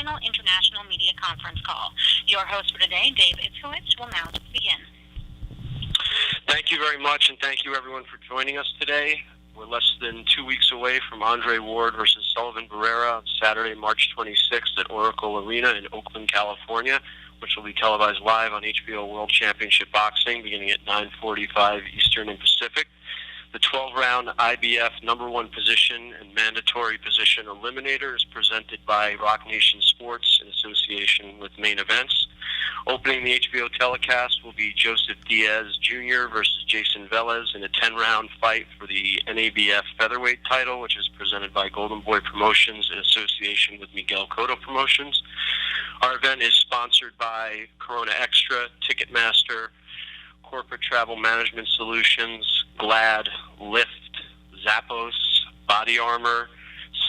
National International Media Conference Call. Your host for today, Dave Itzkowitz, will now begin. Thank you very much, and thank you everyone for joining us today. We're less than 2 weeks away from Ward versus Sullivan Barrera on Saturday, March 26th at Oracle Arena in Oakland, California, which will be televised live on HBO World Championship Boxing beginning at 9:45 Eastern and Pacific. The 12-round IBF number one position and mandatory position eliminator is presented by Rock Nation Sports in association with Main Events. Opening the HBO telecast will be Joseph Diaz Jr. versus Jason Velez in a 10-round fight for the NABF featherweight title, which is presented by Golden Boy Promotions in association with Miguel Cotto Promotions. Our event is sponsored by Corona Extra, Ticketmaster, Corporate Travel Management Solutions, Glad, Lyft, Zappos, Body Armor,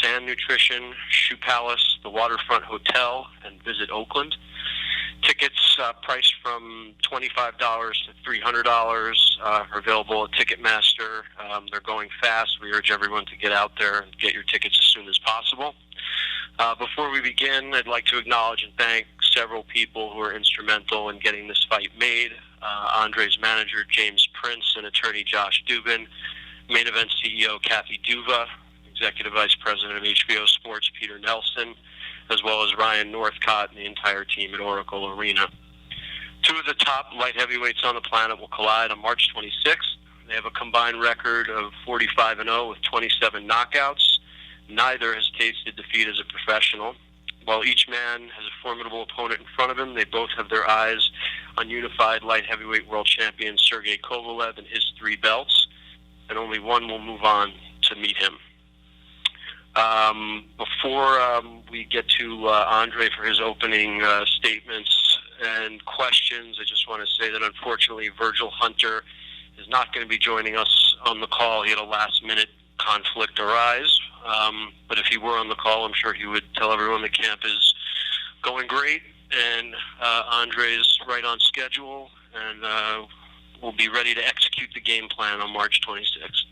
Sand Nutrition, Shoe Palace, the Waterfront Hotel, and Visit Oakland. Tickets priced from $25 to $300 are available at Ticketmaster. They're going fast. We urge everyone to get out there and get your tickets as soon as possible. Before we begin, I'd like to acknowledge and thank several people who were instrumental in getting this fight made. Andre's manager, James Prince, and attorney Josh Dubin, Main Event CEO Kathy Duva, Executive Vice President of HBO Sports Peter Nelson, as well as Ryan Northcott and the entire team at Oracle Arena. Two of the top light heavyweights on the planet will collide on March 26th. They have a combined record of 45-0 with 27 knockouts. Neither has tasted defeat as a professional. While each man has a formidable opponent in front of him, they both have their eyes on unified light heavyweight world champion Sergey Kovalev and his 3 belts, and only one will move on to meet him. Before we get to Andre for his opening statements and questions, I just want to say that unfortunately Virgil Hunter is not going to be joining us on the call. He had a last-minute conflict arise. But if he were on the call, I'm sure he would tell everyone the camp is going great, and Andre's right on schedule, and we'll be ready to execute the game plan on March 26th.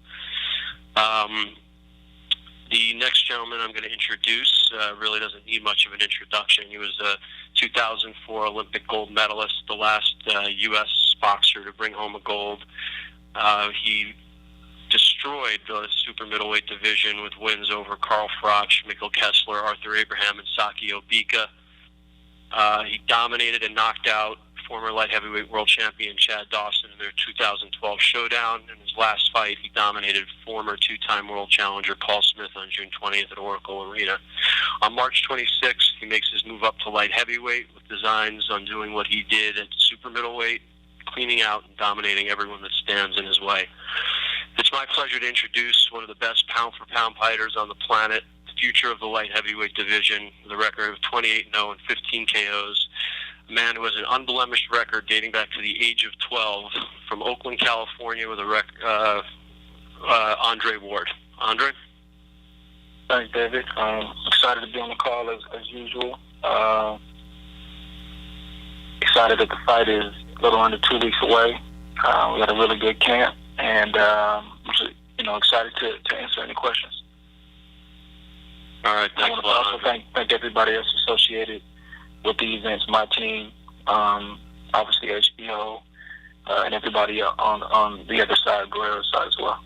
The next gentleman I'm going to introduce really doesn't need much of an introduction. He was a 2004 Olympic gold medalist, the last U.S. boxer to bring home a gold. He destroyed the super middleweight division with wins over Carl Froch, Mikkel Kessler, Arthur Abraham, and Saki Obika. He dominated and knocked out former light heavyweight world champion Chad Dawson in their 2012 showdown. In his last fight, he dominated former 2-time world challenger Paul Smith on June 20th at Oracle Arena. On March 26th, he makes his move up to light heavyweight with designs on doing what he did at super middleweight, cleaning out and dominating everyone that stands in his way. It's my pleasure to introduce one of the best pound-for-pound fighters on the planet, the future of the light heavyweight division, with a record of 28-0 and 15 KOs, a man who has an unblemished record dating back to the age of 12, from Oakland, California, with a Andre Ward. Andre? Thanks, David. Excited to be on the call as usual. Excited that the fight is a little under 2 weeks away. We had a really good camp, and I'm just, excited to answer any questions. All right, thanks a lot. I want to also thank everybody else associated with the events, my team, obviously HBO, and everybody on the other side, Barrera's side as well.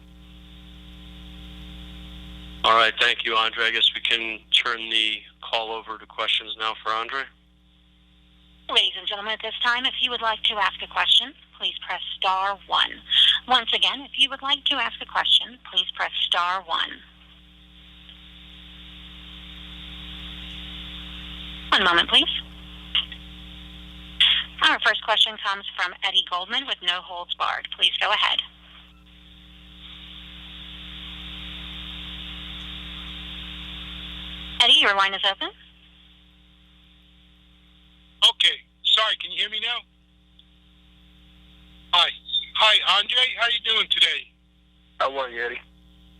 All right, thank you, Andre. I guess we can turn the call over to questions now for Andre. Ladies and gentlemen, at this time, if you would like to ask a question, please press star 1. Once again, if you would like to ask a question, please press star 1. One moment, please. Our first question comes from Eddie Goldman with No Holds Barred. Please go ahead. Eddie, your line is open. Okay. Sorry, can you hear me now? Hi, Andre. How you doing today? How are you, Eddie?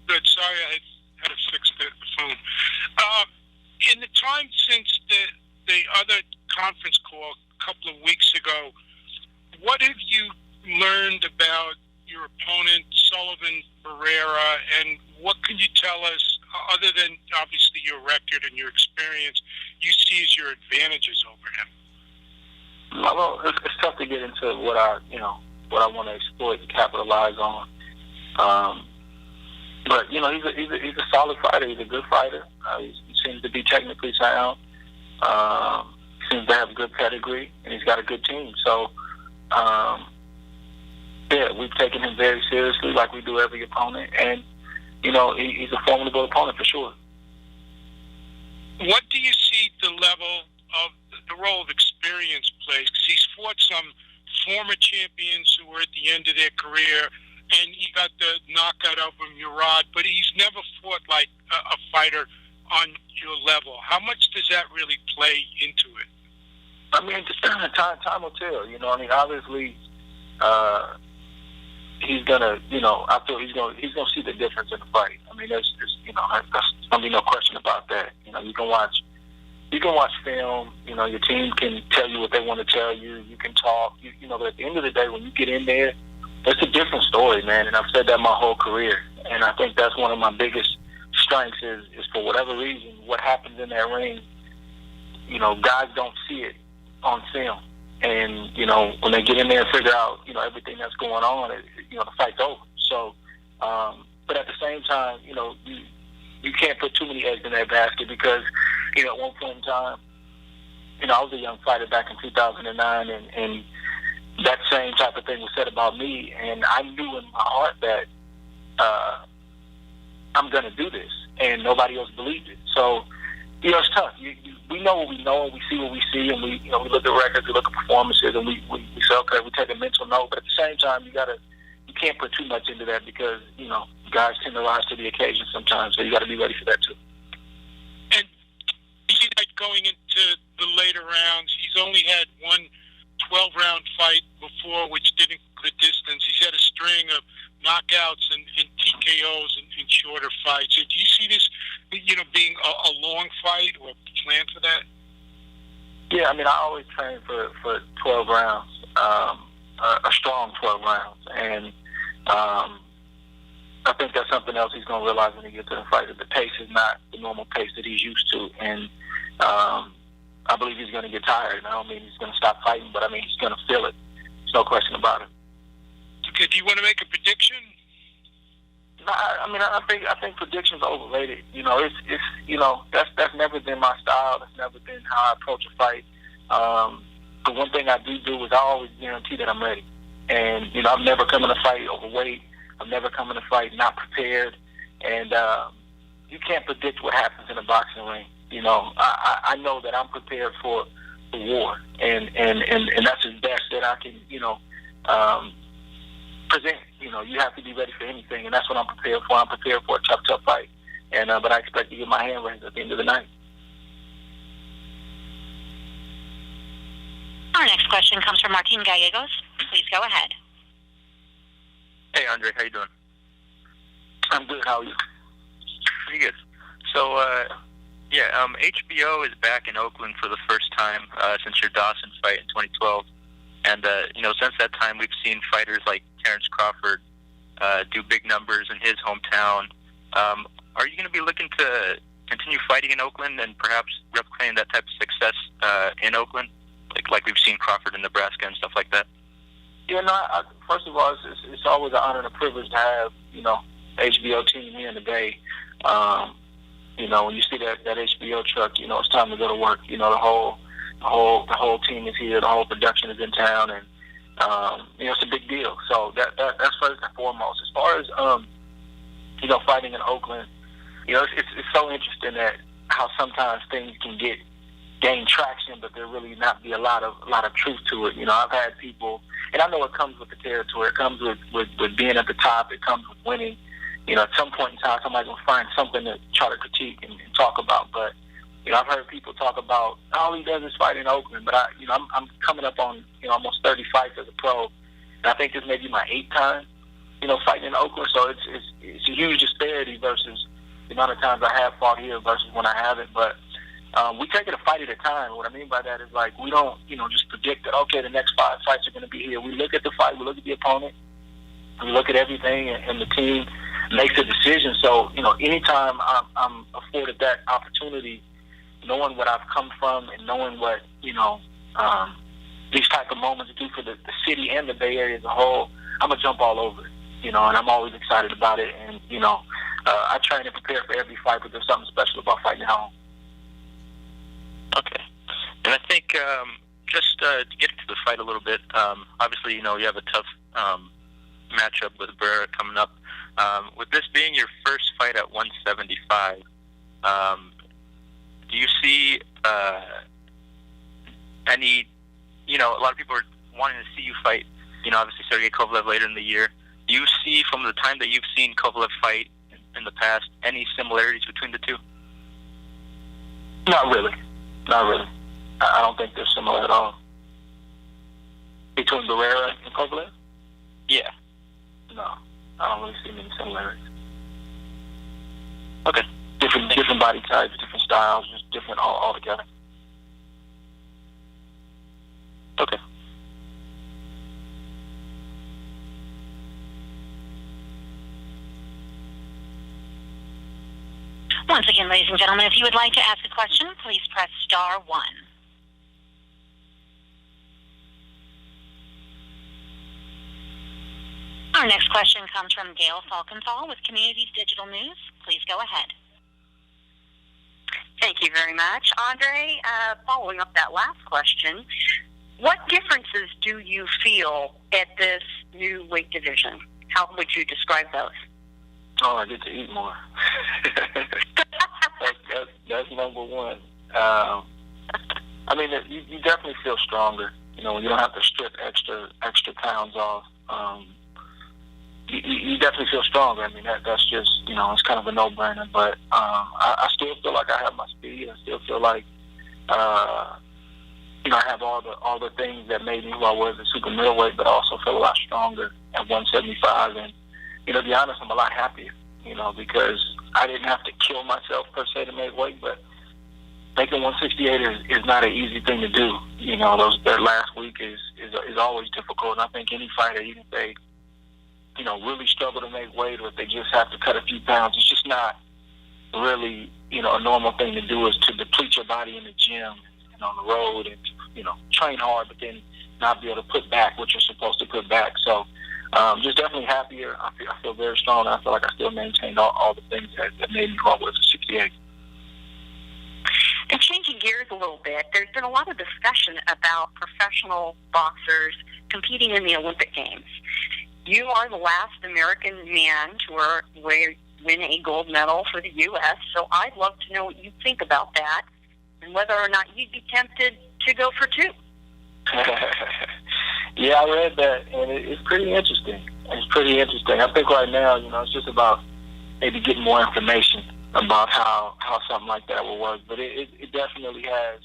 Good. Sorry, I had to fix the phone. In the time since the other conference call a couple of weeks ago, what have you learned about your opponent, Sullivan Barrera, and what can you tell us, other than obviously your record and your experience, you see as your advantages over him? Well, it's tough to get into what I want to exploit and capitalize on. But he's a solid fighter. He's a good fighter. He seems to be technically sound. He seems to have a good pedigree, and he's got a good team. So, we've taken him very seriously, like we do every opponent. And he's a formidable opponent for sure. What do you see the level of the role of experience plays? Because he's fought some former champions who were at the end of their career, and he got the knockout over Murad, but he's never fought like a fighter on your level. How much does that really play into it? I mean, time will tell. Obviously, he's gonna. I feel he's gonna see the difference in the fight. I mean, there's gonna be no question about that. You can watch film. Your team can tell you what they want to tell you. You can talk. But at the end of the day, when you get in there, it's a different story, man. And I've said that my whole career. And I think that's one of my biggest strengths is for whatever reason, what happens in that ring, guys don't see it on film. And, when they get in there and figure out, everything that's going on, the fight's over. So, but at the same time, you can't put too many eggs in that basket because, at one point in time, I was a young fighter back in 2009 and that same type of thing was said about me, and I knew in my heart that I'm going to do this, and nobody else believed it. So, it's tough. We know what we know, and we see what we see, and we look at records, we look at performances, and we say, okay, we take a mental note. But at the same time, you can't put too much into that because guys tend to rise to the occasion sometimes. So you got to be ready for that too. And you see that going into the later rounds, he's only had one 12-round fight before, which didn't go the distance. He's had a string of knockouts and TKOs in shorter fights. So do you see this, being a long fight or plan for that? Yeah, I mean, I always train for 12 rounds, a strong 12 rounds. And I think that's something else he's going to realize when he gets to the fight, that the pace is not the normal pace that he's used to. And I believe he's going to get tired. I don't mean he's going to stop fighting, but I mean he's going to feel it. There's no question about it. Okay, do you want to make a prediction? No, I think predictions are overrated. That's never been my style. That's never been how I approach a fight. The one thing I do is I always guarantee that I'm ready. And I've never come in a fight overweight. I've never come in a fight not prepared. And you can't predict what happens in a boxing ring. I know that I'm prepared for the war, and that's as best that I can present. You have to be ready for anything, and that's what I'm prepared for. I'm prepared for a tough fight, and but I expect to get my hand raised at the end of the night. Our next question comes from Martin Gallegos. Please go ahead. Hey, Andre, how you doing? I'm good. How are you? Pretty good. So, HBO is back in Oakland for the first time since your Dawson fight in 2012. And, since that time, we've seen fighters like Terrence Crawford do big numbers in his hometown. Are you going to be looking to continue fighting in Oakland and perhaps replicating that type of success in Oakland, like we've seen Crawford in Nebraska and stuff like that? Yeah, no. First of all, it's always an honor and a privilege to have HBO team here in the Bay. When you see that HBO truck, it's time to go to work. The whole team is here, the whole production is in town, and it's a big deal. So that's first and foremost. As far as fighting in Oakland, it's so interesting that how sometimes things can gain traction, but there really not be a lot of truth to it. I've had people, and I know it comes with the territory. It comes with being at the top. It comes with winning. At some point in time, somebody's going to find something to try to critique and talk about. But, I've heard people talk about, all he does is fight in Oakland. But, I'm coming up on, almost 30 fights as a pro. And I think this may be my 8th time, fighting in Oakland. So it's a huge disparity versus the amount of times I have fought here versus when I haven't. But we take it a fight at a time. What I mean by that is, we don't, just predict that, okay, the next 5 fights are going to be here. We look at the fight. We look at the opponent. We look at everything, and the team makes a decision. So, anytime I'm afforded that opportunity knowing what I've come from and knowing what, these type of moments do for the city and the Bay Area as a whole, I'm going to jump all over it, and I'm always excited about it. And, I train and prepare for every fight, but there's something special about fighting at home. Okay. And I think just to get into the fight a little bit, obviously, you have a tough matchup with Barrera coming up. With this being your first fight at 175, do you see any, a lot of people are wanting to see you fight, obviously Sergey Kovalev later in the year. Do you see, from the time that you've seen Kovalev fight in the past, any similarities between the two? Not really. I don't think they're similar at all. Between Barrera and Kovalev? Yeah. No, I don't really see many similarities. Okay. Different body types, different styles, just different altogether. Okay. Once again, ladies and gentlemen, if you would like to ask a question, please press star 1. Our next question comes from Gail Falkenthal with Communities Digital News. Please go ahead. Thank you very much. Andre, following up that last question, what differences do you feel at this new weight division? How would you describe those? Oh, I get to eat more. That's number one. You definitely feel stronger. When you don't have to strip extra pounds off. You definitely feel stronger. That's just, it's kind of a no-brainer. But I still feel like I have my speed. I still feel like, I have all the things that made me who I was at super middleweight, but I also feel a lot stronger at 175. And, to be honest, I'm a lot happier, because I didn't have to kill myself, per se, to make weight. But making 168 is not an easy thing to do. That last week is always difficult. And I think any fighter, even if they, really struggle to make weight, or if they just have to cut a few pounds, it's just not really, a normal thing to do, is to deplete your body in the gym and on the road and, train hard, but then not be able to put back what you're supposed to put back. So just definitely happier. I feel very strong. I feel like I still maintained all the things that made me go with 68. And changing gears a little bit, there's been a lot of discussion about professional boxers competing in the Olympic Games. You are the last American man to win a gold medal for the U.S., so I'd love to know what you think about that and whether or not you'd be tempted to go for 2. Yeah, I read that, and it's pretty interesting. I think right now, it's just about maybe getting more information about how something like that will work. But it definitely has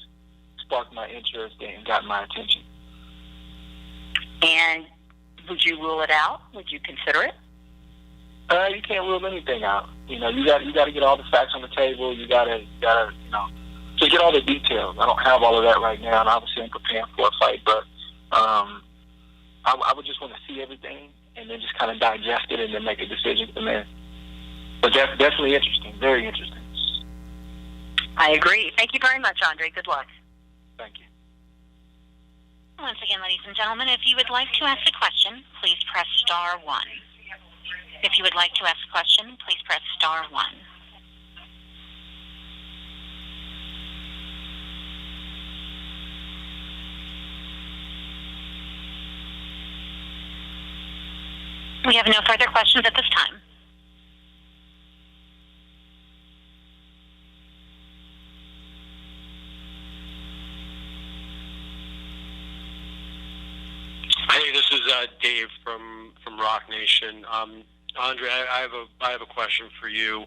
sparked my interest and got my attention. And would you rule it out? Would you consider it? You can't rule anything out. You got to get all the facts on the table. You gotta just get all the details. I don't have all of that right now, and obviously I'm preparing for a fight. But I would just want to see everything and then just kind of digest it and then make a decision from there. But that's definitely interesting. Very interesting. I agree. Thank you very much, Andre. Good luck. Thank you. Once again, ladies and gentlemen, if you would like to ask a question, please press star 1. If you would like to ask a question, please press star 1. We have no further questions at this time. Hey, this is Dave from Rock Nation. Andre, I have a question for you,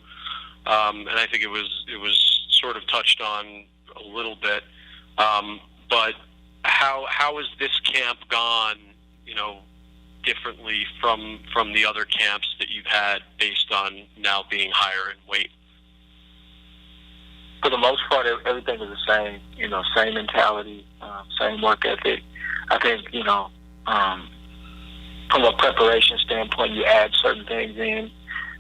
and I think it was sort of touched on a little bit. But how has this camp gone? Differently from the other camps that you've had, based on now being higher in weight? For the most part, everything is the same. Same mentality, same work ethic. I think from a preparation standpoint, you add certain things in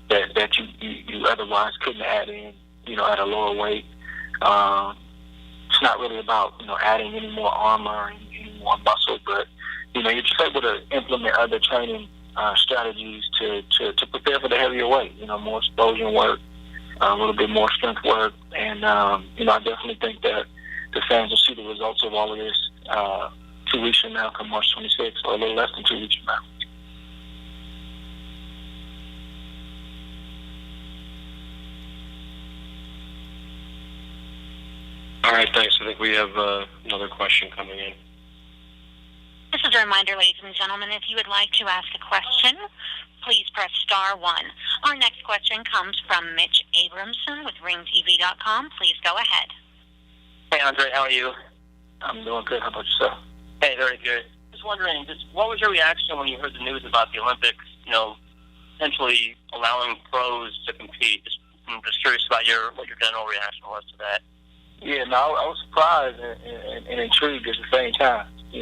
that you otherwise couldn't add in, at a lower weight. it's not really about, adding any more armor and any more muscle, but, you're just able to implement other training strategies to prepare for the heavier weight, more explosion work, a little bit more strength work. And, I definitely think that the fans will see the results of all of this 2 weeks from now, come March 26th, or a little less than 2 weeks from now. All right, thanks. I think we have another question coming in. This is a reminder, ladies and gentlemen, if you would like to ask a question, please press star 1. Our next question comes from Mitch Abramson with ringtv.com. Please go ahead. Hey, Andre, how are you? I'm doing good. How about yourself? Hey, very good. Just wondering, what was your reaction when you heard the news about the Olympics, essentially allowing pros to compete? I'm just curious about what your general reaction was to that. Yeah, no, I was surprised and intrigued at the same time. I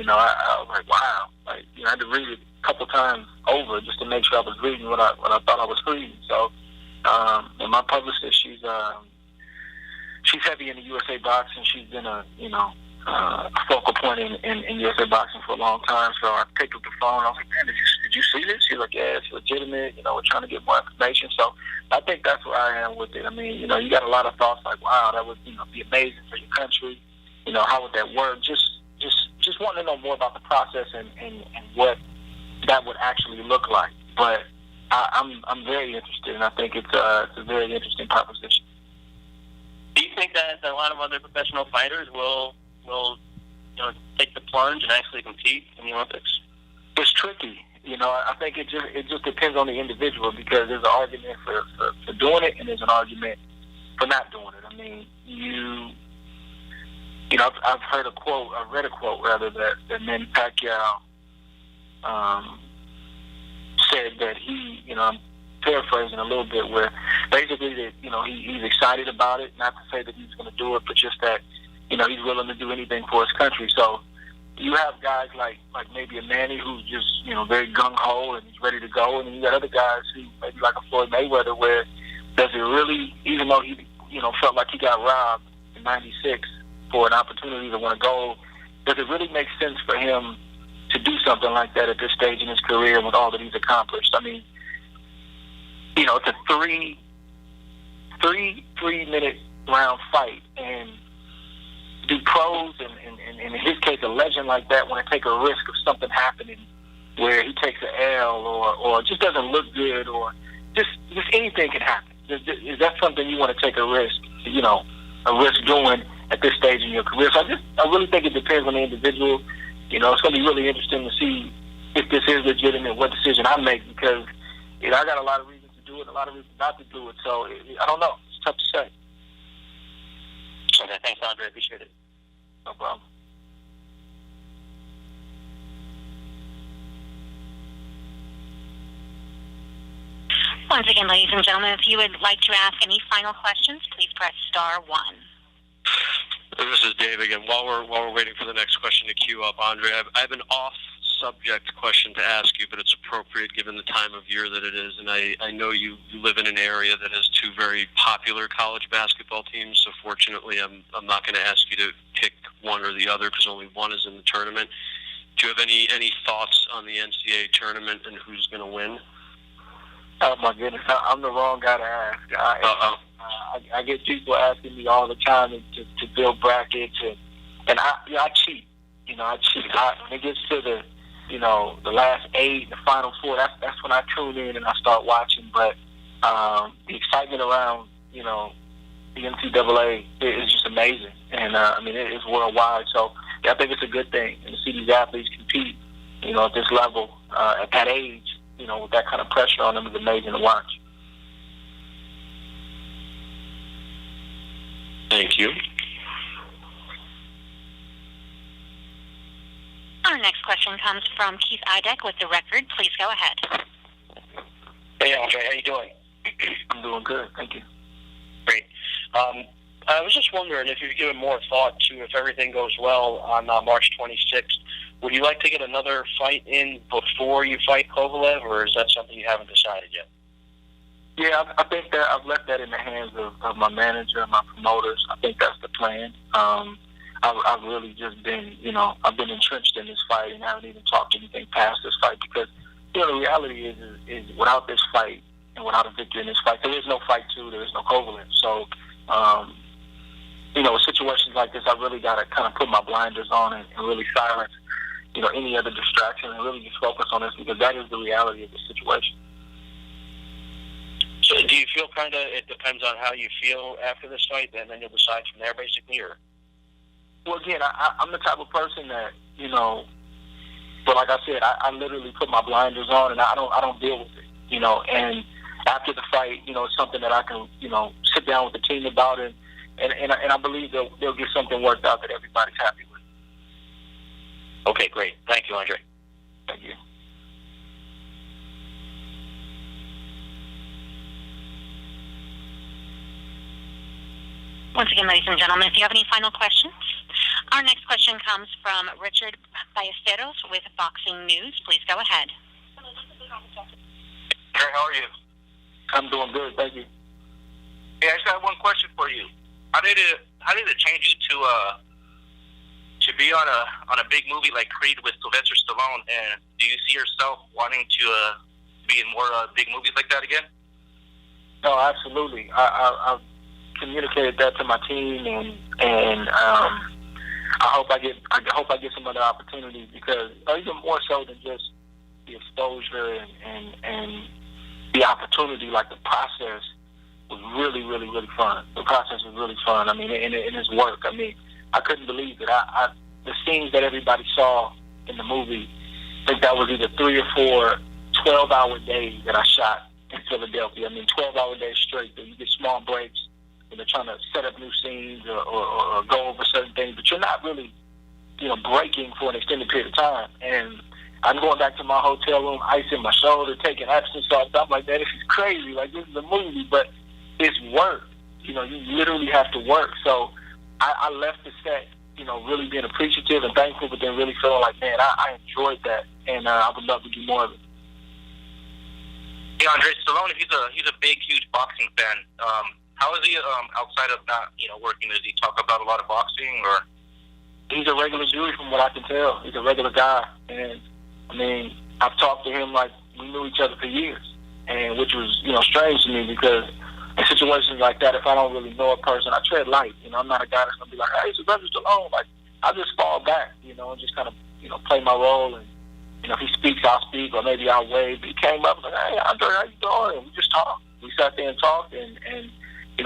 was like, wow. I had to read it a couple times over just to make sure I was reading what I thought I was reading. So, and my publicist, she's heavy in the USA boxing. She's been a focal point in USA boxing for a long time. So I picked up the phone. I was like, man, did you see this? She's like, yeah, it's legitimate. We're trying to get more information. So I think that's where I am with it. I mean, you got a lot of thoughts like, wow, that would, be amazing for your country. How would that work? Just wanting to know more about the process and what that would actually look like. But I'm very interested, and I think it's a very interesting proposition. Do you think that a lot of other professional fighters will take the plunge and actually compete in the Olympics? It's tricky. I think it just depends on the individual, because there's an argument for doing it and there's an argument for not doing it. I mean, I've heard a quote, I read a quote rather, that Manny Pacquiao said that he, I'm paraphrasing a little bit, where basically that, he's excited about it, not to say that he's going to do it, but just that, he's willing to do anything for his country. So you have guys like maybe a Manny who's just, very gung-ho and he's ready to go, and then you got other guys who maybe like a Floyd Mayweather, where does it really, even though he, felt like he got robbed in '96 for an opportunity to win a gold, does it really make sense for him to do something like that at this stage in his career with all that he's accomplished? I mean, it's a three-minute round fight, and do pros and in his case a legend like that want to take a risk of something happening where he takes an L or just doesn't look good, or just anything can happen? Is that something you want to take a risk doing at this stage in your career? So I really think it depends on the individual. It's going to be really interesting to see if this is legitimate, what decision I make, because I got a lot of reasons to do it, a lot of reasons not to do it. So I don't know. It's tough to say. Okay, thanks, Andre. Appreciate it. No problem. Once again, ladies and gentlemen, if you would like to ask any final questions, please press star 1. This is Dave again. While we're waiting for the next question to queue up, Andre, I have an off-subject question to ask you, but it's appropriate given the time of year that it is. And I know you live in an area that has 2 very popular college basketball teams, so fortunately I'm not going to ask you to pick one or the other, because only one is in the tournament. Do you have any thoughts on the NCAA tournament and who's going to win? Oh, my goodness. I'm the wrong guy to ask. I get people asking me all the time to build brackets, and I cheat. I cheat. When it gets to the last 8, the Final 4, that's when I tune in and I start watching. But the excitement around, the NCAA is just amazing. And, it's worldwide. So I think it's a good thing. And to see these athletes compete, at this level, at that age, with that kind of pressure on them is amazing to watch. Thank you. Our next question comes from Keith Idek with The Record. Please go ahead. Hey, Andre, how you doing? I'm doing good, thank you. Great. I was just wondering if you've given more thought to, if everything goes well on March 26th, would you like to get another fight in before you fight Kovalev, or is that something you haven't decided yet? Yeah, I think that I've left that in the hands of my manager and my promoters. I think that's the plan. I've really just been, I've been entrenched in this fight and haven't even talked anything past this fight because, the reality is without this fight and without a victory in this fight, there is no fight two, there is no Kovalev. So, with situations like this, I really got to kind of put my blinders on and really silence, any other distraction and really just focus on this because that is the reality of the situation. So do you feel kind of it depends on how you feel after this fight, and then you'll decide from there, basically, or? Well, again, I'm the type of person that, but like I said, I literally put my blinders on and I don't deal with it, and after the fight, it's something that I can, sit down with the team about it, and I believe they'll get something worked out that everybody's happy with. Okay, great. Thank you, Andre. Thank you. Once again, ladies and gentlemen, if you have any final questions, our next question comes from Richard Ballesteros with Boxing News. Please go ahead. Hey, how are you? I'm doing good, thank you. Hey, I just got one question for you. How did it change you to be on a big movie like Creed with Sylvester Stallone? And do you see yourself wanting to be in more big movies like that again? No, absolutely. I've communicated that to my team, and I hope I get some other opportunities because even more so than just the exposure and the opportunity, like the process was really, really, really fun. The process was really fun. I mean, and it's work. I mean, I couldn't believe it. The scenes that everybody saw in the movie, I think that was either 3 or 4 12-hour days that I shot in Philadelphia. I mean, 12-hour days straight. You get small breaks when they're trying to set up new scenes or go over certain things, but you're not really, breaking for an extended period of time. And I'm going back to my hotel room, ice in my shoulder, taking Epsom salts. I'm like, man, this is crazy. Like, this is a movie, but it's work. You literally have to work. So I left the set, really being appreciative and thankful, but then really feeling like, man, I enjoyed that, and I would love to do more of it. Yeah, Andre Stallone, he's a big, huge boxing fan. How is he outside of not, working? Does he talk about a lot of boxing, or? He's a regular dude from what I can tell. He's a regular guy, and I mean, I've talked to him like we knew each other for years, and which was, strange to me because in situations like that, if I don't really know a person, I tread light. I'm not a guy that's gonna be like, hey, Sylvester Stallone. Like, I just fall back, and just kind of, play my role. And if he speaks, I'll speak, or maybe I'll wave. But he came up and like, hey, Andre, how you doing? And we just talked. We sat there and talked, and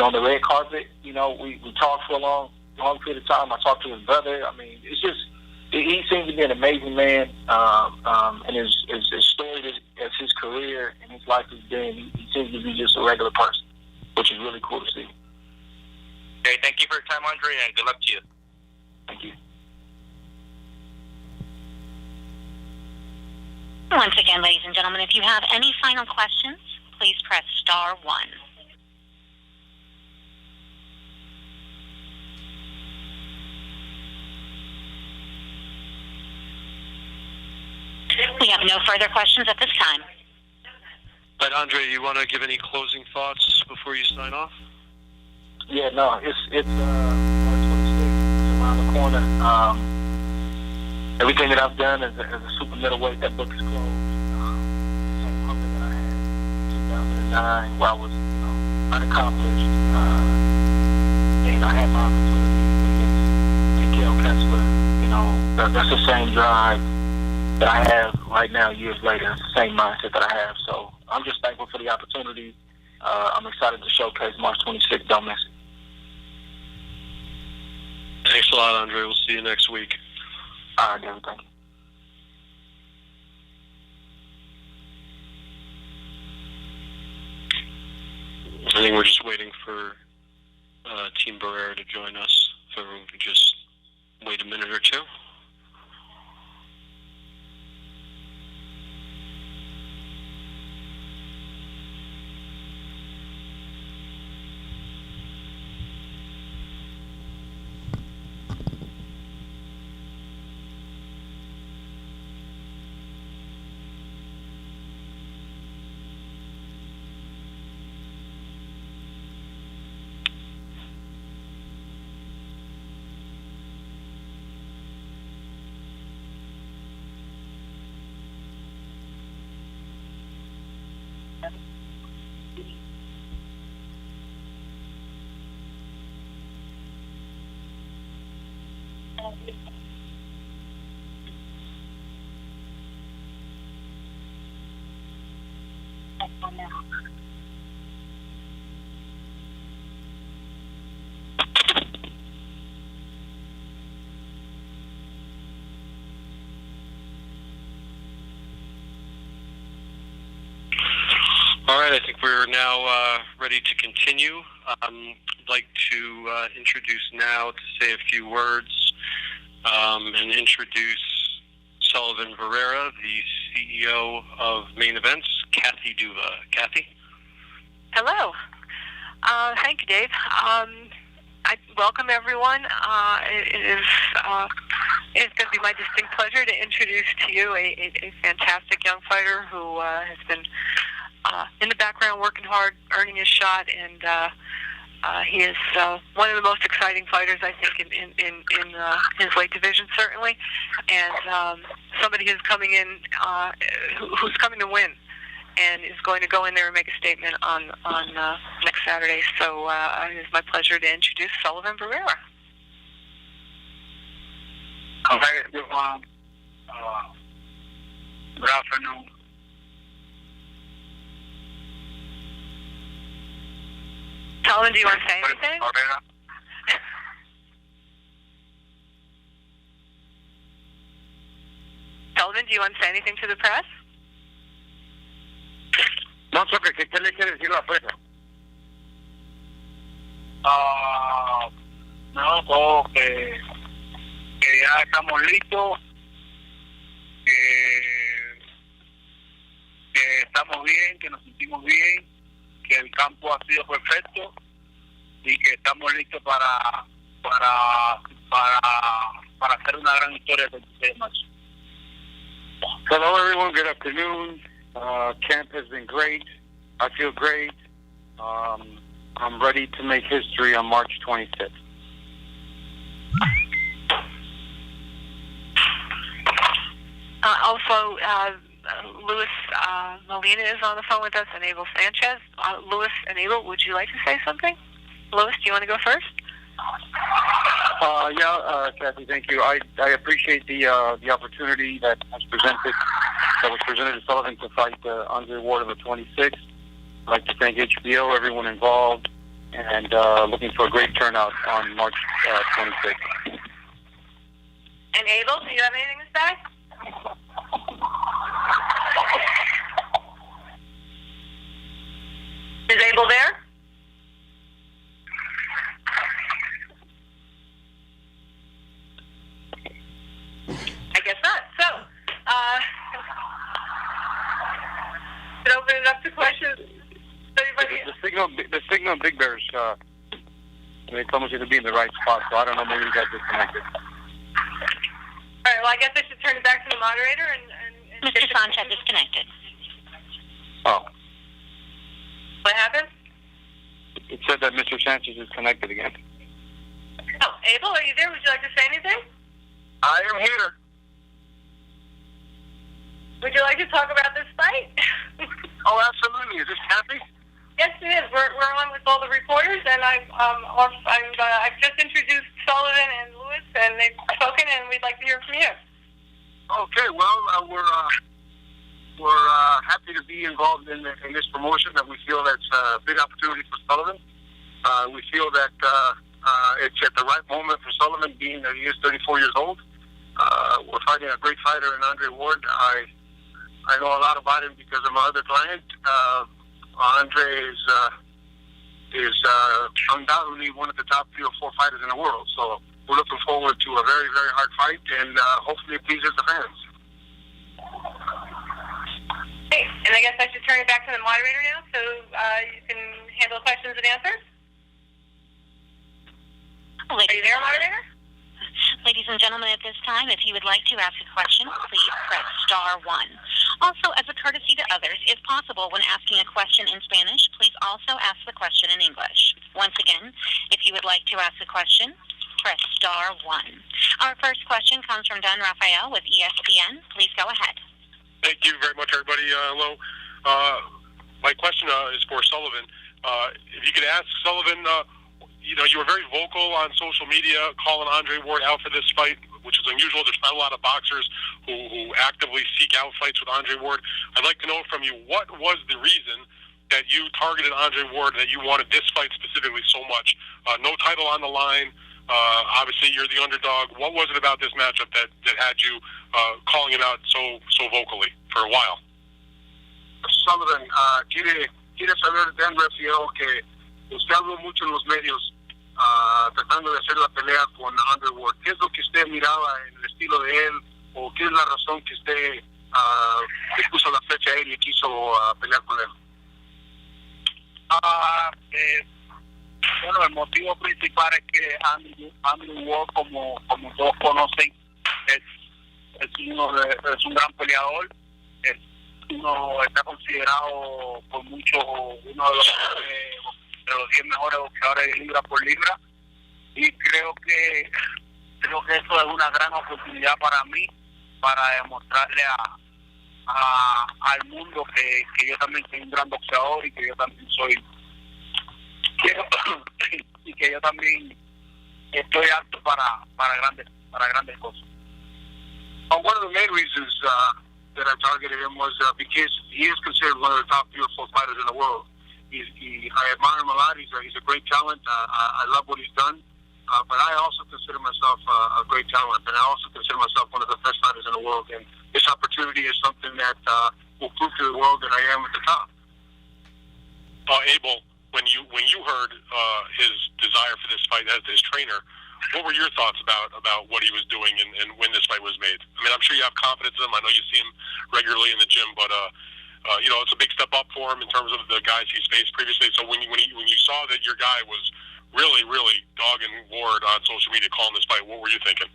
on the red carpet, we talked for a long period of time. I talked to his brother. I mean, it's just, he seems to be an amazing man, and his story as his career and his life has been, he seems to be just a regular person, which is really cool to see. Okay, thank you for your time, Andre, and good luck to you. Thank you. Once again, ladies and gentlemen, if you have any final questions, please press star 1. We have no further questions at this time. All right, Andre, you want to give any closing thoughts before you sign off? Yeah, no, it's March 26th. It's around the corner. Everything that I've done as a super middleweight, that book is closed. Same hunger that I had in 2009, where I was, unaccomplished. And I had my opportunity against Mikael Kessler. That's the same drive that I have right now, years later. It's the same mindset that I have. So I'm just thankful for the opportunity. I'm excited to showcase March 26th. Don't miss it. Thanks a lot, Andre. We'll see you next week. All right, David. Thank you. I think we're just waiting for Team Barrera to join us. If everyone could just wait a minute or two. All right, I think we're now ready to continue. I'd like to introduce now to say a few words and introduce Sullivan Barrera, the CEO of Main Events, Kathy Duva. Kathy? Hello. Thank you, Dave. I welcome everyone. It's going to be my distinct pleasure to introduce to you a fantastic young fighter who has been in the background working hard, earning his shot, and he is one of the most exciting fighters, I think, in his weight division, certainly, and somebody who's coming in, who's coming to win, and is going to go in there and make a statement on next Saturday. So it is my pleasure to introduce Sullivan Barrera. Hi, everyone. Good afternoon. Sullivan, do you want to say anything? Sullivan, do you want to say anything to the press? No, sobre qué le quiere decir la prensa. No, todo que ya estamos listos, que estamos bien, que nos sentimos bien, que el campo ha sido perfecto y que estamos listos para hacer una gran historia el 26 de marzo. Hello, everyone. Good afternoon. Camp has been great. I feel great. I'm ready to make history on March 26th. Also, Luis Molina is on the phone with us, and Abel Sanchez. Luis and Abel, would you like to say something? Luis, do you want to go first? Kathy, thank you. I appreciate the opportunity that was presented to Sullivan to fight Andre Ward on the 26th. I'd like to thank HBO, everyone involved, and looking for a great turnout on March 26th. And Abel, do you have anything to say? Is Abel there? I guess not. So, open it up to questions. The signal Big Bears, they told me to be in the right spot, so I don't know, maybe we got disconnected. All right, well, I guess I should turn it back to the moderator and Mr. Sanchez is connected. Oh. What happened? It said that Mr. Sanchez is connected again. Oh, Abel, are you there? Would you like to say anything? I am here. Would you like to talk about this fight? Oh, absolutely. Is this Kathy? Yes, it is. We're on with all the reporters, and I've just introduced Sullivan and Lewis, and they've spoken, and we'd like to hear from you. Okay, well, we're happy to be involved in this promotion. That we feel that's a big opportunity for Sullivan. We feel that it's at the right moment for Sullivan, being that he is 34 years old. We're fighting a great fighter in Andre Ward. I know a lot about him because of my other client. Andre is undoubtedly one of the top 3 or 4 fighters in the world. So we're looking forward to a very, very hard fight, and hopefully it pleases the fans. Okay, and I guess I should turn it back to the moderator now, so you can handle questions and answers. Are you there, moderator? Ladies and gentlemen, at this time, if you would like to ask a question, please press star 1. Also, as a courtesy to others, if possible, when asking a question in Spanish, please also ask the question in English. Once again, if you would like to ask a question, press star 1. Our first question comes from Don Rafael with ESPN. Please go ahead. Thank you very much, everybody. Hello. My question is for Sullivan. If you could ask Sullivan, you were very vocal on social media calling Andre Ward out for this fight, which is unusual. There's not a lot of boxers who actively seek out fights with Andre Ward. I'd like to know from you, what was the reason that you targeted Andre Ward, that you wanted this fight specifically so much? No title on the line. Obviously, you're the underdog. What was it about this matchup that had you calling him out so vocally for a while? Sullivan, quiere saber, Dan refirió que usted habló mucho en los medios tratando de hacer la pelea con Andre Ward. ¿Qué es lo que usted miraba en el estilo de él, o qué es la razón que usted le puso la flecha a él y quiso pelear con él? Bueno, el motivo principal es que Andre Ward, como todos conocen, es un gran peleador. Está considerado por muchos uno de los 10 mejores boxeadores libra por libra, y creo que eso es una gran oportunidad para mí, para demostrarle al mundo que yo también soy un gran boxeador, y que yo también y que yo también estoy apto para grandes cosas. One of the main reasons that I targeted him was because he is considered one of the top 3 or 4 fighters in the world. I admire him a lot. He's a great talent. I love what he's done. But I also consider myself a great talent, and I also consider myself one of the best fighters in the world. And this opportunity is something that will prove to the world that I am at the top. Abel, when you heard his desire for this fight as his trainer, what were your thoughts about what he was doing and when this fight was made? I mean, I'm sure you have confidence in him. I know you see him regularly in the gym, but it's a big step up for him in terms of the guys he's faced previously. So when you saw that your guy was really dogging Ward on social media calling this fight, what were you thinking?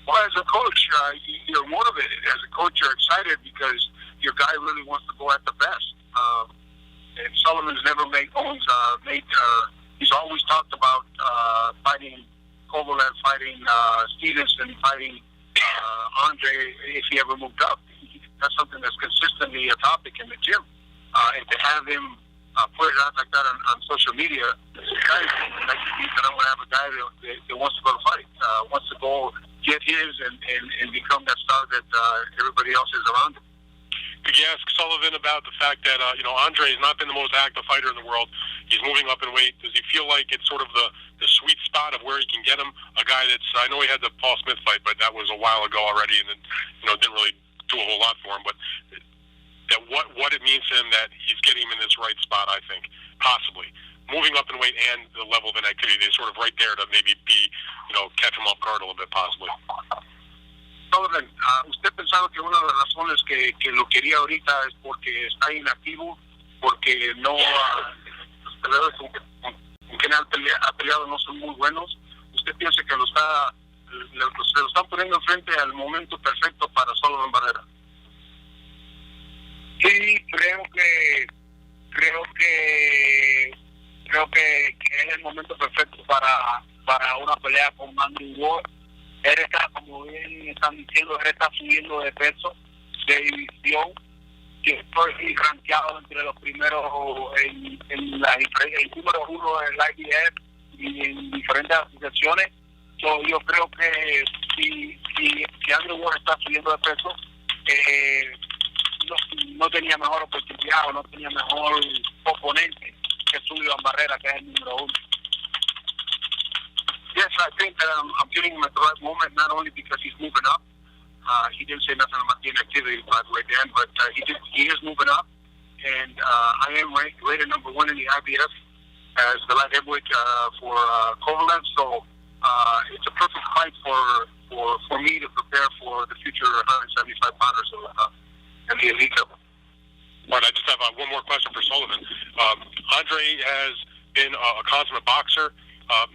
Well, as a coach, you're motivated. As a coach, you're excited because your guy really wants to go at the best. And Sullivan's never made bones. He's always talked about fighting Kovalev, fighting Stevenson, fighting Andre if he ever moved up. That's something that's consistently a topic in the gym. And to have him put it out like that on social media, it's exciting. That means that I'm going to have a guy that wants to go to fight, wants to go get his and become that star that everybody else is around him. Did you ask Sullivan about the fact that Andre has not been the most active fighter in the world? He's moving up in weight. Does he feel like it's sort of the sweet spot of where he can get him? A guy that's, I know he had the Paul Smith fight, but that was a while ago already, and then didn't really do a whole lot for him. But that what it means to him that he's getting him in this right spot, I think, possibly moving up in weight and the level of inactivity, they're sort of right there to maybe catch him off guard a little bit, possibly. Sullivan, ¿usted pensaba que una de las razones que lo quería ahorita es porque está inactivo, porque no los peleadores con quien ha peleado no son muy buenos? ¿Usted piensa que se lo están poniendo enfrente al momento perfecto para Sullivan Barrera? Sí, creo que es el momento perfecto para una pelea con Andre Ward. Él está, como bien están diciendo, él está subiendo de peso, de división. Yo estoy rankeado entre los primeros en el número 1 del IBF y en diferentes asociaciones. Yo creo que si Andre Ward está subiendo de peso, no tenía mejor oportunidad o no tenía mejor oponente que Sullivan Barrera, que es el número 1. Yes, I think that I'm getting him at the right moment, not only because he's moving up. He didn't say nothing about the inactivity, by the way, Dan, but he is moving up. And I am rated number 1 in the IBF as the light heavyweight for Kovalev. So it's a perfect fight for me to prepare for the future 175 pounders in the elite level. Right, I just have one more question for Sullivan. Andre has been a consummate boxer.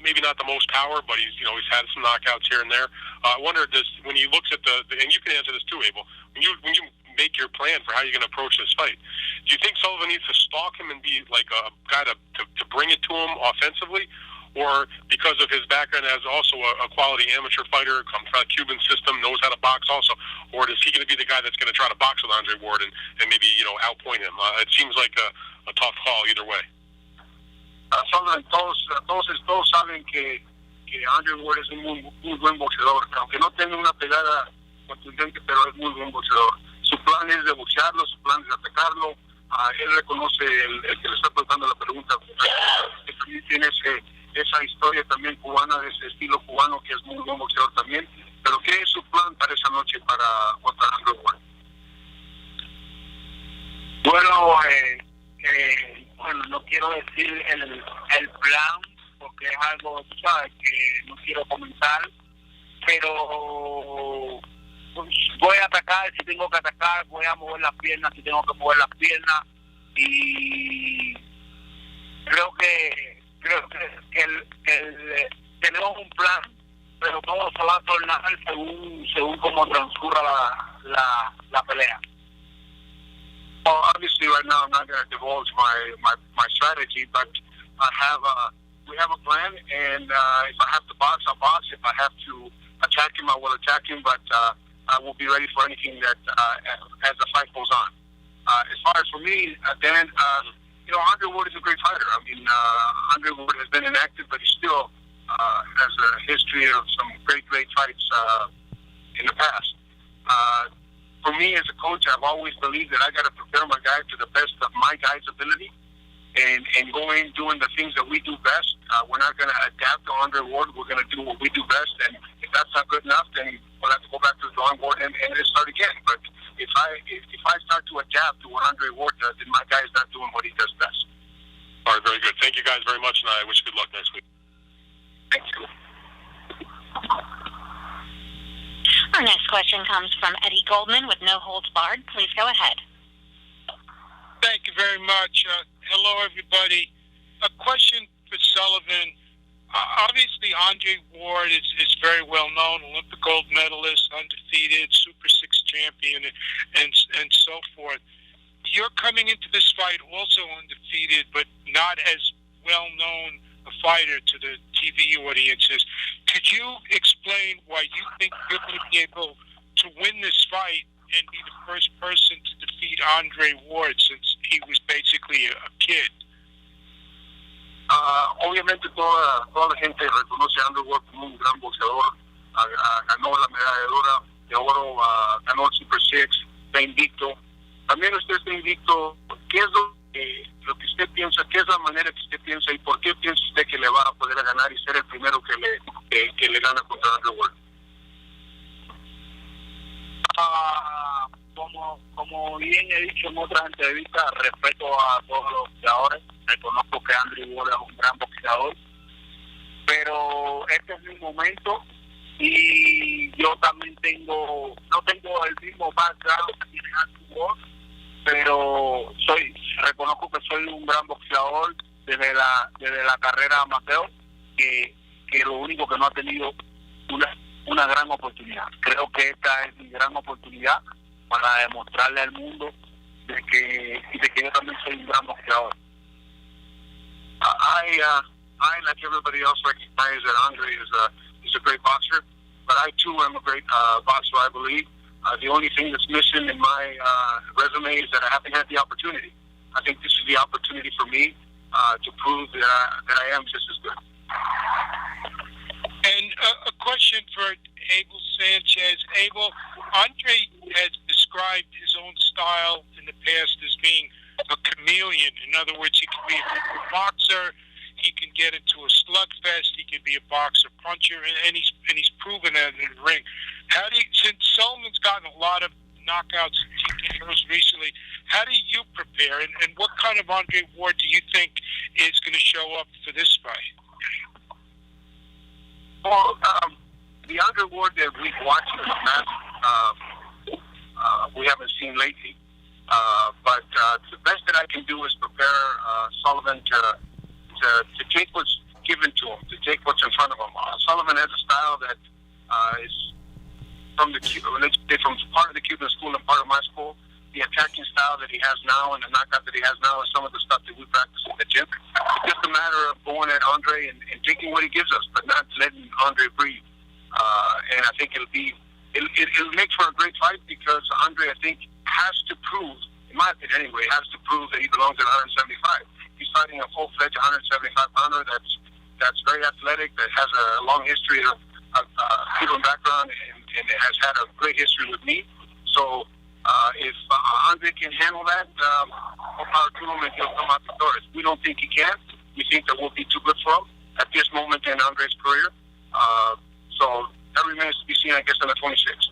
Maybe not the most power, but he's had some knockouts here and there. I wonder, when he looks at and you can answer this too, Abel, when you make your plan for how you're going to approach this fight, do you think Sullivan needs to stalk him and be like a guy to bring it to him offensively, or because of his background as also a quality amateur fighter, comes from a Cuban system, knows how to box also, or is he going to be the guy that's going to try to box with Andre Ward and maybe outpoint him? It seems like a tough call either way. Sullivan, todos saben que Andre Ward es un muy buen boxeador, aunque no tenga una pegada contundente, pero es muy buen boxeador. Su plan es de boxearlo, su plan es de atacarlo. Él reconoce el que le está preguntando la pregunta, que también tiene esa historia también cubana, de ese estilo cubano, que es muy buen boxeador también. Pero ¿qué es su plan para esa noche contra Andre Ward? Bueno, no quiero decir el plan, porque es algo, tú sabes, que no quiero comentar, pero pues, voy a atacar si tengo que atacar, voy a mover las piernas si tengo que mover las piernas, y creo que tenemos un plan, pero todo se va a tornar según cómo transcurra la pelea. Well, obviously, right now I'm not going to divulge my strategy, but we have a plan, and if I have to box, I'll box. If I have to attack him, I will attack him, but I will be ready for anything that as the fight goes on. As far as for me, Dan, Andre Ward is a great fighter. I mean, Andre Ward has been inactive, but he still has a history of some great fights in the past. For me as a coach, I've always believed that I got to prepare my guy to the best of my guy's ability, and going doing the things that we do best. We're not going to adapt to Andre Ward. We're going to do what we do best, and if that's not good enough, then we'll have to go back to the drawing board and start again. But if I start to adapt to what Andre Ward does, then my guy's not doing what he does best. All right, very good. Thank you guys very much, and I wish you good luck next week. Thank you. Our next question comes from Eddie Goldman with No Holds Barred. Please go ahead. Thank you very much. Hello, everybody. A question for Sullivan. Obviously, Andre Ward is very well known, Olympic gold medalist, undefeated, Super 6 champion, and so forth. You're coming into this fight also undefeated, but not as well known a fighter to the TV audiences. Could you explain why you think you're going to be able to win this fight and be the first person to defeat Andre Ward, since he was basically a kid? Obviamente toda la gente reconoce a Andre Ward como un gran boxeador. Ganó la medalla de oro, ganó el Super 6, está invicto. También usted está invicto. ¿Qué es lo que usted piensa? ¿Qué es la manera que usted piensa y por qué piensa usted que le va a poder ganar y ser el primero que le gana contra Andre Ward? Como bien he dicho en otras entrevistas, respeto a todos los boxeadores, reconozco que Andre Ward es un gran boxeador, pero este es mi momento y yo también no tengo el mismo background que tiene Andre Ward, pero reconozco que soy un gran boxeador desde la carrera amateur, que lo único que no ha tenido una gran oportunidad. Creo que esta es mi gran oportunidad para demostrarle al mundo de que yo también soy un gran boxeador. I, like everybody else, recognize that Andre is a great boxer, but I too am a great boxer, I believe. The only thing that's missing in my resume is that I haven't had the opportunity. I think this is the opportunity for me to prove that I am just as good. And a question for Abel Sanchez. Abel, Andre has described his own style in the past as being a chameleon. In other words, he can be a boxer, he can get into a slugfest, he can be a boxer puncher, and he's proven that in the ring. Since Sullivan's gotten a lot of knockouts and TKOs recently, how do you prepare, and what kind of Andre Ward do you think is going to show up for this fight? Well, the Andre Ward that we've watched in the past, we haven't seen lately. But the best that I can do is prepare Sullivan to take what's given to him, to take what's in front of him. Sullivan has a style that is from part of the Cuban school and part of my school. The attacking style that he has now and the knockout that he has now is some of the stuff that we practice in the gym. It's just a matter of going at Andre and taking what he gives us, but not letting Andre breathe. And I think it'll make for a great fight because Andre, I think, has to prove, in my opinion anyway, has to prove that he belongs at 175. If He's fighting a full-fledged 175-pounder that's very athletic, that has a long history of Cuban background, and has had a great history with me. So if Andre can handle that, more power to him, and he'll come out victorious. We don't think he can. We think that we'll be too good for him at this moment in Andre's career. So that remains to be seen, I guess, on the 26th.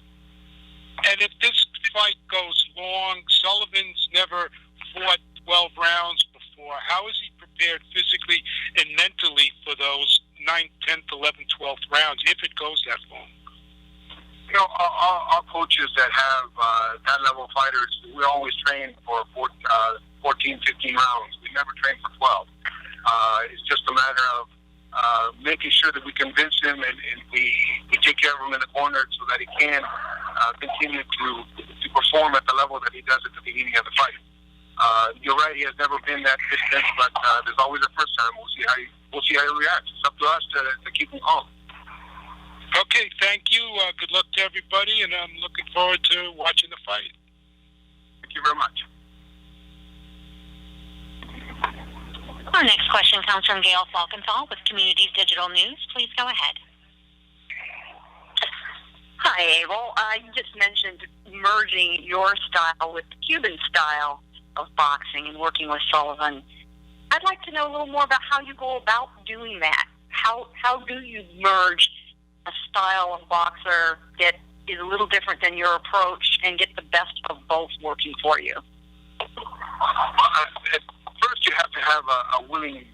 And if this fight goes long, Sullivan's never fought 12 rounds before. How is he prepared physically and mentally for those 9th, 10th, 11th, 12th rounds, if it goes that long? You know, our coaches that have that level of fighters, we always train for 14, 15 rounds. We never train for 12. It's just a matter of making sure that we convince him and we take care of him in the corner so that he can continue to perform at the level that he does at the beginning of the fight. You're right; he has never been that distant, but there's always a first time. We'll see how he reacts. It's up to us to keep him calm. Okay, thank you. Good luck to everybody, and I'm looking forward to watching the fight. Thank you very much. Our next question comes from Gail Falkenthal with Communities Digital News. Please go ahead. Hi, Abel. You just mentioned merging your style with the Cuban style of boxing and working with Sullivan. I'd like to know a little more about how you go about doing that. How do you merge a style of boxer that is a little different than your approach and get the best of both working for you? First, you have to have a willing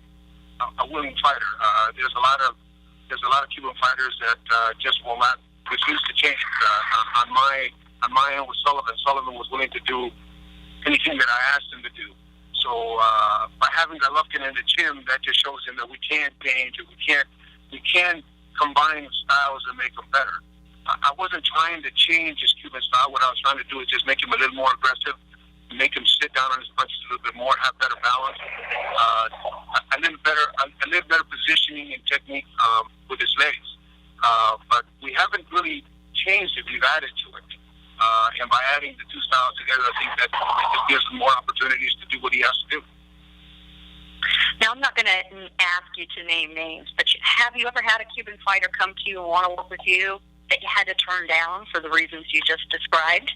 fighter. There's a lot of Cuban fighters that just will not refuse to change. On my end with Sullivan was willing to do anything that I asked him to do. So by having Golovkin in the gym, that just shows him that we can change, we can combine styles and make them better. I wasn't trying to change his Cuban style. What I was trying to do is just make him a little more aggressive, make him sit down on his punches a little bit more, have better balance, a little better positioning and technique with his legs. But we haven't really changed it. We've added to it. And by adding the two styles together, I think that it just gives him more opportunities to do what he has to do. Now, I'm not going to ask you to name names, but have you ever had a Cuban fighter come to you and want to work with you that you had to turn down for the reasons you just described?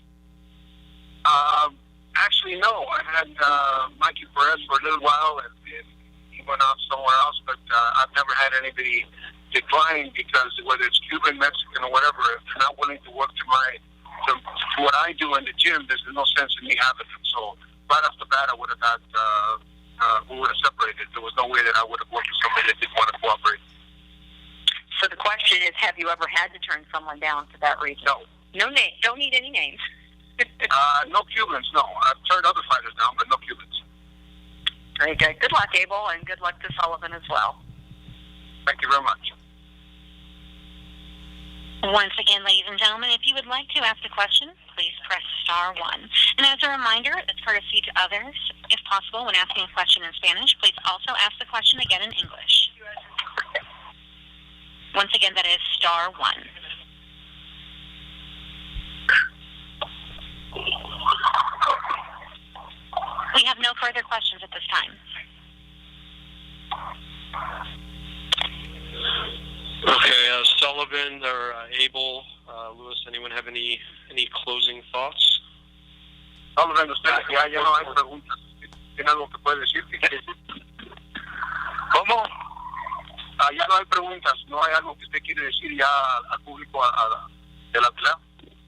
Actually, no. I had Mikey Perez for a little while, and he went off somewhere else, but I've never had anybody decline because whether it's Cuban, Mexican, or whatever, if they're not willing to work to what I do in the gym, there's no sense in me having them. So right off the bat, I would have had, we would have separated. There was no way that I would have worked with somebody that didn't want to cooperate. So the question is, have you ever had to turn someone down for that reason? No. No name. Don't need any names. No Cubans, no. I've turned other fighters down, but no Cubans. Very good. Good luck, Abel, and good luck to Sullivan as well. Thank you very much. Once again, ladies and gentlemen, if you would like to ask a question, please press star 1. And as a reminder, as courtesy to others, if possible, when asking a question in Spanish, please also ask the question again in English. Once again, that is star 1. We have no further questions at this time. Okay, Sullivan or Abel, Lewis, anyone have any closing thoughts? Sullivan, usted ya no hay preguntas. ¿Tiene algo que puede decir? ¿Cómo? Ya no hay preguntas. No hay algo que usted quiere decir ya al público de la pelea.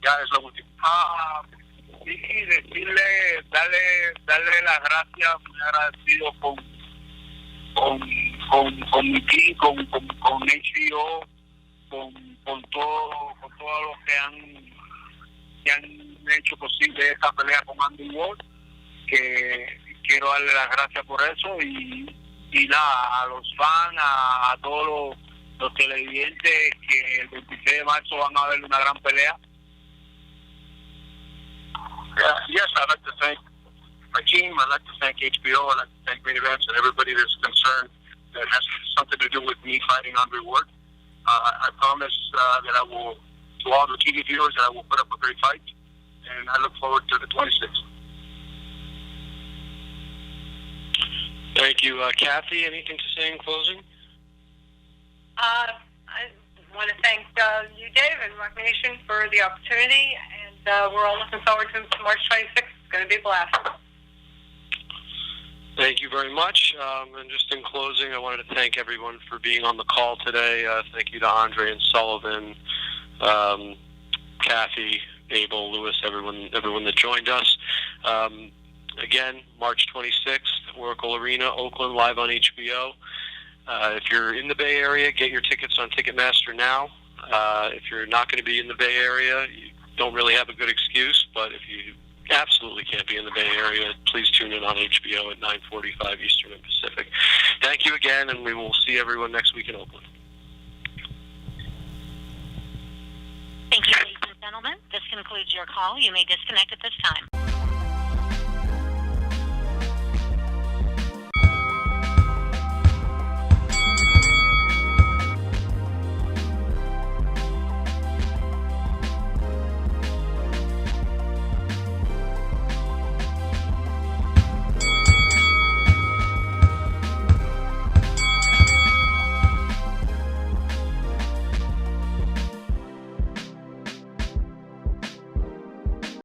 Ya es lo último. Sí, decirle, darle las gracias, muy agradecido con mi team, con HBO, con todo lo que han hecho posible esta pelea con Andy Ward, que quiero darle las gracias por eso y nada, a los fans, a todos los televidentes que el 26 de marzo van a ver una gran pelea. Yes, I'd like to thank my team. I'd like to thank HBO. I'd like to thank Great Events and everybody that's concerned that has something to do with me fighting Andre Ward. I promise that I will, to all the TV viewers, that I will put up a great fight, and I look forward to the 26th. Thank you. Kathy, anything to say in closing? I want to thank you, Dave, and Rock Nation for the opportunity, and we're all looking forward to March 26th. It's going to be a blast. Thank you very much. And just in closing, I wanted to thank everyone for being on the call today. Thank you to Andre and Sullivan, Kathy, Abel, Lewis, everyone that joined us. Again, March 26th, Oracle Arena, Oakland, live on HBO. If you're in the Bay Area, get your tickets on Ticketmaster now. If you're not going to be in the Bay Area, you don't really have a good excuse, but if you absolutely can't be in the Bay Area, please tune in on HBO at 9:45 Eastern and Pacific. Thank you again, and we will see everyone next week in Oakland. Thank you, ladies and gentlemen. This concludes your call. You may disconnect at this time.